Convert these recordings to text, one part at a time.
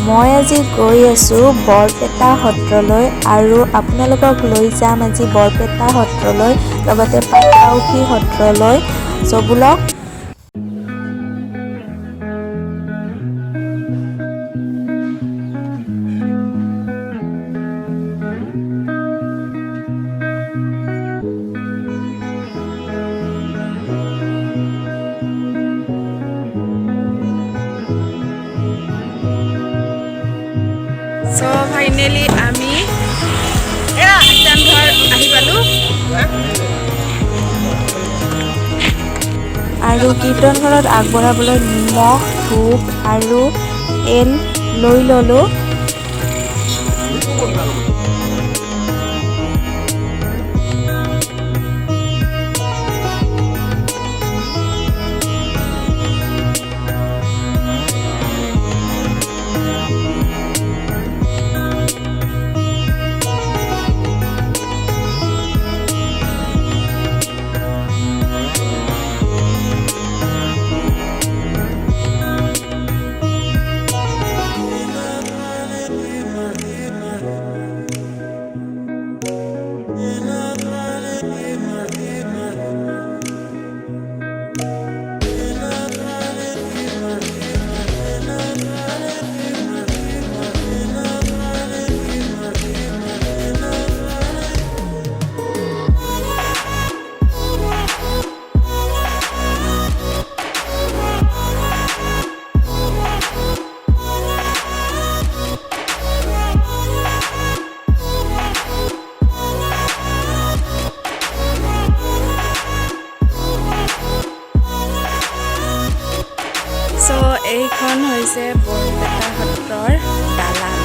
মই আজি গৈ আছোঁ বৰপেটা সত্ৰলৈ আৰু আপোনালোকক লৈ যাম আজি বৰপেটা সত্ৰলৈ লগতে পাটবাউসী সত্ৰলৈ ব'লক। So finally আমি কীৰ্তনঘৰ আহি পালোঁ আৰু কীৰ্তনঘৰত আগবঢ়াবলৈ নিমখ ধূপ আৰু তেল লৈ ল'লোঁ। এইখন হৈছে বৰপেটা সত্ৰৰ দালান।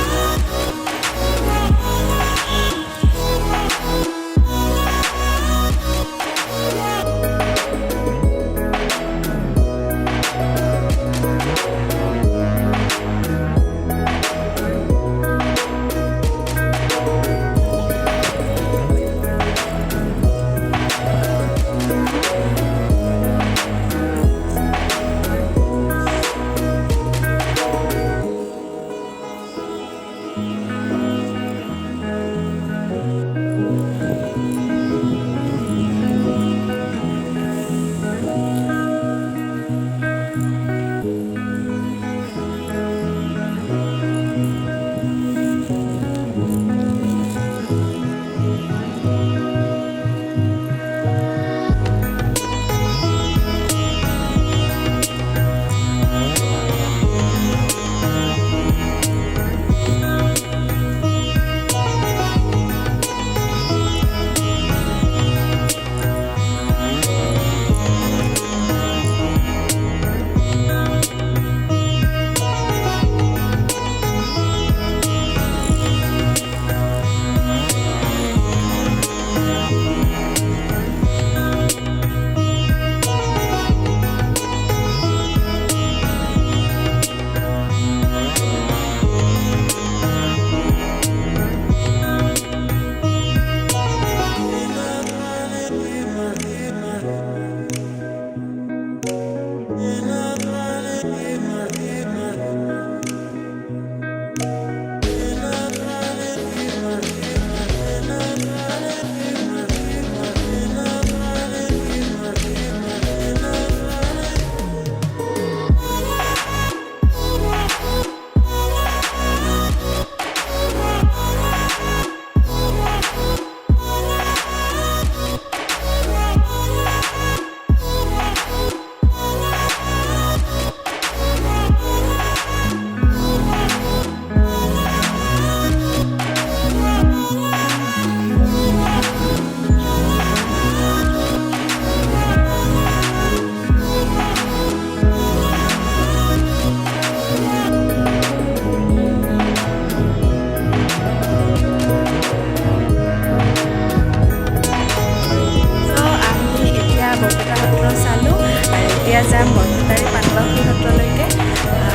এতিয়া যাম বৰপেটাৰ পাটবাউসী সত্ৰলৈকে।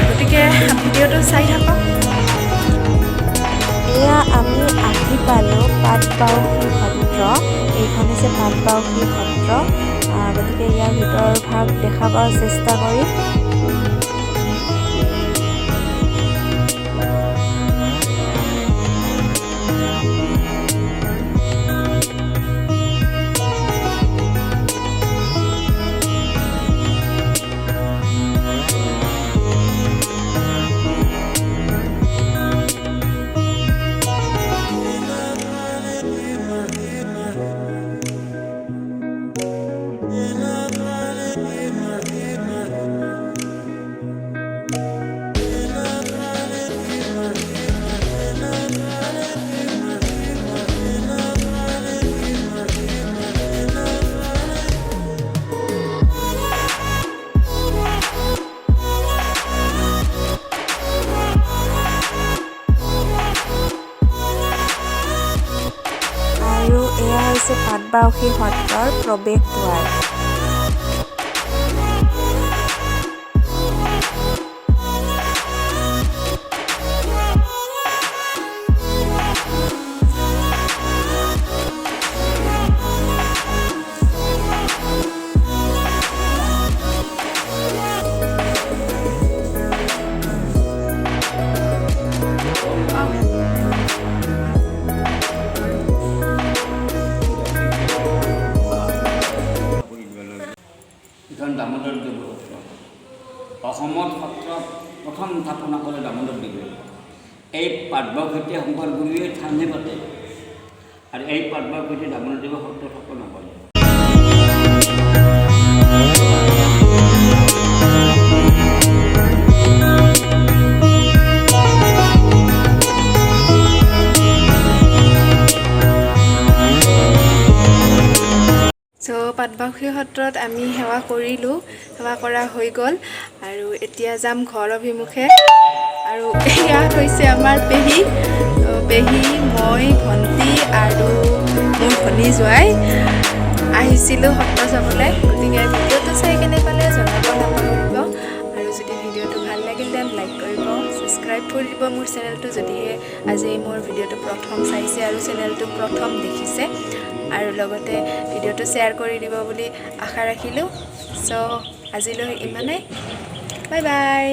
গতিকে ভিডিঅ'টো চাই থাকক। এয়া আমি আহি পালোঁ পাটবাউসী সত্ৰ। এইখন হৈছে পাটবাউসী সত্ৰ। গতিকে ইয়াৰ ভিতৰৰ ভাগ দেখাবৰ চেষ্টা কৰিম। পাটবাউসী সত্ৰৰ প্ৰৱেশ দ্বাৰ। এখন দামোদৰ দেৱ সত্ৰ। অসমত সত্ৰ প্ৰথম স্থাপনা কৰে দামোদৰ দেৱে। এই পাটবাউসীতে শংকৰ গুৰুৱে থানে পাতে আৰু এই পাটবাউসীতে দামোদৰ দেৱে সত্ৰ স্থাপনা কৰে। পাটবাউসী সত্ৰত আমি সেৱা কৰিলোঁ, সেৱা কৰা হৈ গ'ল আৰু এতিয়া যাম ঘৰ অভিমুখে। আৰু ইয়াত হৈছে আমাৰ পেহী, মই, ভণ্টি আৰু মোৰ ভনী জোৱাই আহিছিলোঁ সত্ৰ চাবলৈ। গতিকে ভিডিঅ'টো চাই কেনে পালে জনাব নাপাহৰিব আৰু যদি ভিডিঅ'টো ভাল লাগিল দেন লাইক কৰিব, ছাবস্ক্ৰাইব কৰি দিব মোৰ চেনেলটো যদিহে আজি মোৰ ভিডিঅ'টো প্ৰথম চাইছে আৰু চেনেলটো প্ৰথম দেখিছে, আৰু লগতে ভিডিঅ'টো শ্বেয়াৰ কৰি দিব বুলি আশা ৰাখিলোঁ। চ' আজিলৈ ইমানেই, বাই বাই।